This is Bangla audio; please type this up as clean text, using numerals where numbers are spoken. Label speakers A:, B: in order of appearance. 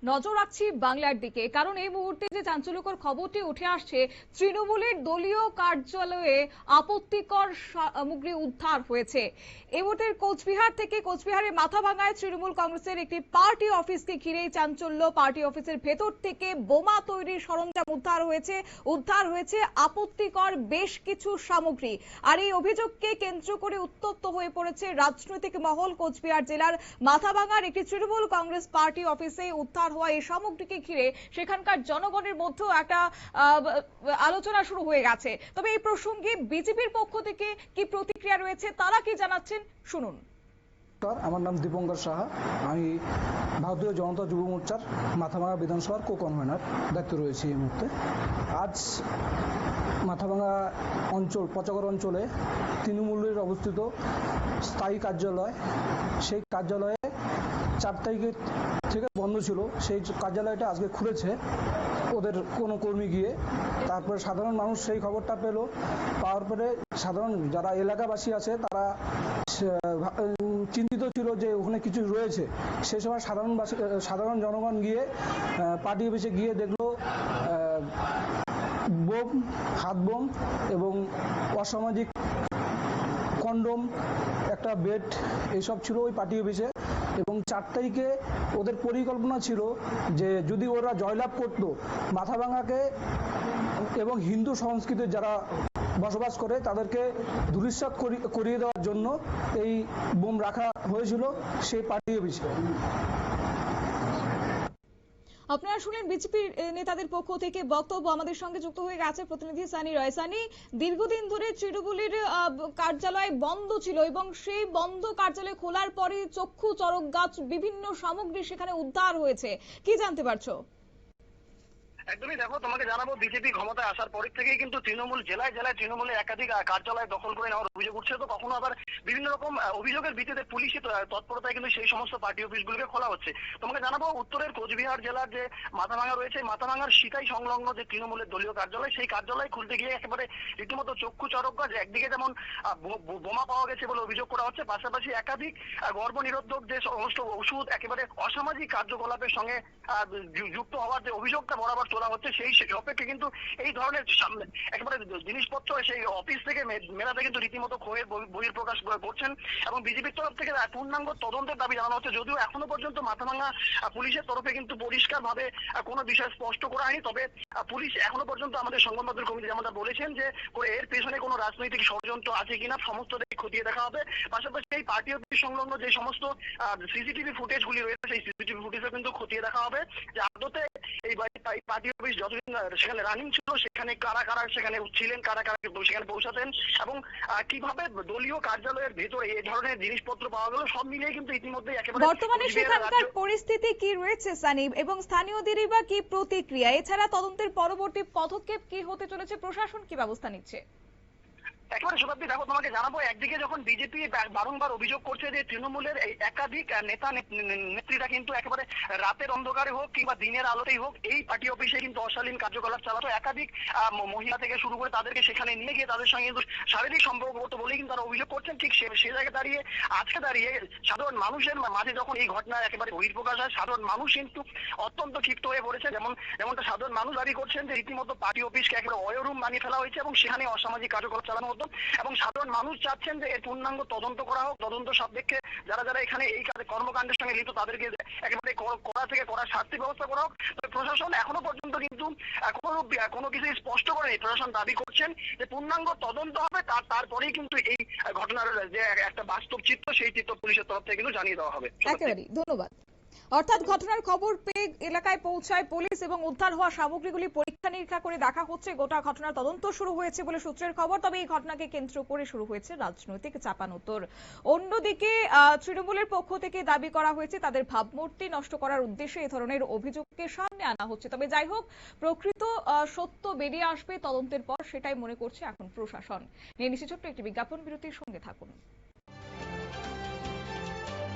A: নজর রাখছি বাংলার দিকে, কারণ এই মুহূর্তে যে চাঞ্চল্যকর খবরটি উঠে আসছে, তৃণমূলের দলীয় কার্যালয়ে আপত্তিকর সামগ্রী উদ্ধার হয়েছে। এই মুহূর্তে কোচবিহার থেকে, কোচবিহারের মাথাভাঙায় তৃণমূল কংগ্রেসের একটি পার্টি অফিসকে ঘিরেই চাঞ্চল্য। পার্টি অফিসের ভেতর থেকে বোমা তৈরির সরঞ্জাম উদ্ধার হয়েছে আপত্তিকর বেশ কিছু সামগ্রী। আর এই অভিযোগকে কেন্দ্র করে উত্তপ্ত হয়ে পড়েছে রাজনৈতিক মহল। কোচবিহার জেলার মাথাভাঙার একটি তৃণমূল কংগ্রেস পার্টি অফিসে উদ্ধার হওয়া এই সামগ্রীকে ঘিরে সেখানকার জনগণের মধ্যেও একটা আলোচনা শুরু হয়ে গেছে। তবে এই প্রসঙ্গে বিজেপির পক্ষ থেকে কি প্রতিক্রিয়া রয়েছে, তারা কি জানাচ্ছেন শুনুন।
B: আমার নাম দীপঙ্কর সাহা। আমি ভারতীয় জনতা যুব মোর্চার মাথাভাঙা বিধানসভার কো-কনভেনার দায়িত্বে রয়েছি এই মুহূর্তে। আজ মাথাভাঙা অঞ্চল, পচাগড় অঞ্চলে তৃণমূলের অবস্থিত স্থায়ী কার্যালয়, সেই কার্যালয়ে 4 তারিখে থেকে বন্ধ ছিল। সেই কার্যালয়টা আজকে খুলেছে ওদের কোনো কর্মী গিয়ে। তারপরে সাধারণ মানুষ সেই খবরটা পাওয়ার পরে সাধারণ যারা এলাকাবাসী আছে তারা চিন্তিত ছিল যে ওখানে কিছু রয়েছে। সেই সময় সাধারণ জনগণ গিয়ে পার্টি অফিসে গিয়ে দেখলো বোম, হাত বোম এবং অসামাজিক কন্ডোম, একটা বেড, এইসব ছিল ওই পার্টি অফিসে। এবং 4 তারিখে ওদের পরিকল্পনা ছিল যে যদি ওরা জয়লাভ করত, মাথাভাঙাকে এবং হিন্দু সংস্কৃতির যারা বসবাস করে তাদেরকে ধূলিসাৎ করিয়ে দেওয়ার জন্য এই বোম রাখা হয়েছিল সেই পার্টি অফিসে।
A: আপনারা শুনলেন বিজেপির নেতাদের পক্ষ থেকে বক্তব্য। আমাদের সঙ্গে যুক্ত হয়ে গেছে প্রতিনিধি সানি রয়। সানি, দীর্ঘদিন ধরে তৃণমূলের কার্যালয় বন্ধ ছিল এবং সেই বন্ধ কার্যালয় খোলার পরে চক্ষু চড়ক গাছ, বিভিন্ন সামগ্রী সেখানে উদ্ধার হয়েছে, কি জানতে পারছো?
C: একদমই, দেখো তোমাকে জানাবো, বিজেপি ক্ষমতায় আসার পর থেকেই কিন্তু তৃণমূল জেলায় জেলায় তৃণমূলের একাধিক কার্যালয় দখল করে নেওয়ার অভিযোগ উঠছে। তো কখনো আবার বিভিন্ন রকম অভিযোগের ভিত্তিতে পুলিশি তৎপরতায় কিন্তু সেই সমস্ত পার্টি অফিসগুলোকে খোলা হচ্ছে। তোমাকে জানাবো, উত্তরের কোচবিহার জেলার যে মাথাভাঙা রয়েছে, মাথাভাঙার সিকাই সংলগ্ন যে তৃণমূলের দলীয় কার্যালয়, সেই কার্যালয় খুলতে গিয়ে একেবারে রীতিমতো চক্ষু চড়ক গাছ। একদিকে যেমন বোমা পাওয়া গেছে বলে অভিযোগ করা হচ্ছে, পাশাপাশি একাধিক গর্ভনিরোধক যে সমস্ত ওষুধ একেবারে অসামাজিক কার্যকলাপের সঙ্গে যুক্ত হওয়ার যে অভিযোগটা বরাবর তোলা হচ্ছে, সেই অপেক্ষে কিন্তু এই ধরনের একেবারে জিনিসপত্র সেই অফিস থেকে মেলাতে কিন্তু রীতিমতো ক্ষোভের বহিঃপ্রকাশ করছেন। এবং বিজেপির তরফ থেকে পূর্ণাঙ্গ তদন্তের দাবি জানানো হচ্ছে। যদিও এখনো পর্যন্ত মাথাভাঙা পুলিশের তরফে কিন্তু পরিষ্কার ভাবে কোনো বিষয় স্পষ্ট করা হয়নি। তবে পুলিশ এখনো পর্যন্ত আমাদের সংবাদ মাধ্যম কমিটি যেমনটা বলেছেন যে এর পেছনে কোনো রাজনৈতিক ষড়যন্ত্র আছে কিনা সমস্তটাই খতিয়ে দেখা হবে। পাশাপাশি এই পার্টি অফিস সংলগ্ন যে সমস্ত সিসিটিভি ফুটেজ গুলি রয়েছে, সেই সিসিটিভি ফুটেজও কিন্তু খতিয়ে দেখা হবে যে আদতে এই পার্টি অফিস যতদিন সেখানে রানিং ছিল সেখানে কারা কারা সেখানে ছিলেন, কারা কারা সেখানে পৌঁছাতেন এবং কিভাবে দলীয় কার্যালয়ের ভেতরে এই ধরনের জিনিসপত্র পাওয়া গেল, সব মিলিয়ে কিন্তু ইতিমধ্যে একেবারে
A: বর্তমানে সেখানকার পরিস্থিতি কি রয়েছে সানি, এবং স্থানীয়দেরই বা কি প্রতিক্রিয়া? এছাড়া তদন্তের পরবর্তী পদক্ষেপ কি হতে চলেছে, প্রশাসন কি ব্যবস্থা নিচ্ছে?
C: একেবারে শতাব্দী, দেখো তোমাকে জানাবো, একদিকে যখন বিজেপি বারংবার অভিযোগ করছে যে তৃণমূলের এই একাধিক নেতা নেত্রীরা কিন্তু একেবারে রাতের অন্ধকারে হোক কিংবা দিনের আলোতেই হোক এই পার্টি অফিসে কিন্তু অশালীন কার্যকলাপ চালাতো। একাধিক মহিলা থেকে শুরু করে তাদেরকে সেখানে নিয়ে গিয়ে তাদের সঙ্গে কিন্তু শারীরিক সম্পর্ক করতো বলেই কিন্তু তারা অভিযোগ করছেন। ঠিক সে জায়গায় দাঁড়িয়ে আজকে দাঁড়িয়ে সাধারণ মানুষের মাঝে যখন এই ঘটনা একেবারে বহিঃপ্রকাশ হয়, সাধারণ মানুষ কিন্তু অত্যন্ত ক্ষিপ্ত হয়ে পড়েছে। যেমনটা সাধারণ মানুষ দাবি করছেন যে রীতিমতো পার্টি অফিসকে একেবারে অয়রুম বানিয়ে ফেলা হয়েছে এবং সেখানে অসামাজিক কার্যকলাপ চালানো হতো। এবং সাধারণ মানুষ চাচ্ছেন যে এর পূর্ণাঙ্গ তদন্ত করা হোক, তদন্ত সাপেক্ষে যারা যারা এখানে এই কর্মকাণ্ডের সঙ্গে লিপ্ত তাদেরকে একেবারে কড়া থেকে কড়া শাস্তি ব্যবস্থা করা হোক। তবে প্রশাসন এখনো পর্যন্ত কিন্তু কোনো কিছু স্পষ্ট করেনি। প্রশাসন দাবি করছেন যে পূর্ণাঙ্গ তদন্ত হবে, তারপরেই কিন্তু এই ঘটনার যে একটা বাস্তব চিত্র, সেই চিত্র পুলিশের তরফ থেকে কিন্তু জানিয়ে দেওয়া হবে।
A: একেবারেই ধন্যবাদ। অর্থাৎ ঘটনার খবর পেয়ে এলাকায় পৌঁছায় পুলিশ এবং উদ্ধার হওয়া সামগ্রীগুলি পরীক্ষা নিরীক্ষা করে দেখা হচ্ছে। গোটা ঘটনার তদন্ত শুরু হয়েছে বলে সূত্রের খবর। তবে এই ঘটনাকে কেন্দ্র করে শুরু হয়েছে রাজনৈতিক চাপানোতর। অন্যদিকে তৃণমূলের পক্ষ থেকে দাবি করা হয়েছে তাদের ভাবমূর্তি নষ্ট করার উদ্দেশ্যে এই ধরনের অভিযোগকে সামনে আনা হচ্ছে। তবে যাই হোক, প্রকৃত সত্য বেরিয়ে আসবে তদন্তের পর, সেটাই মনে করছে এখন প্রশাসন। নিয়ে নিচ্ছে ছোট্ট একটি বিজ্ঞাপন বিরতির, সঙ্গে থাকুন।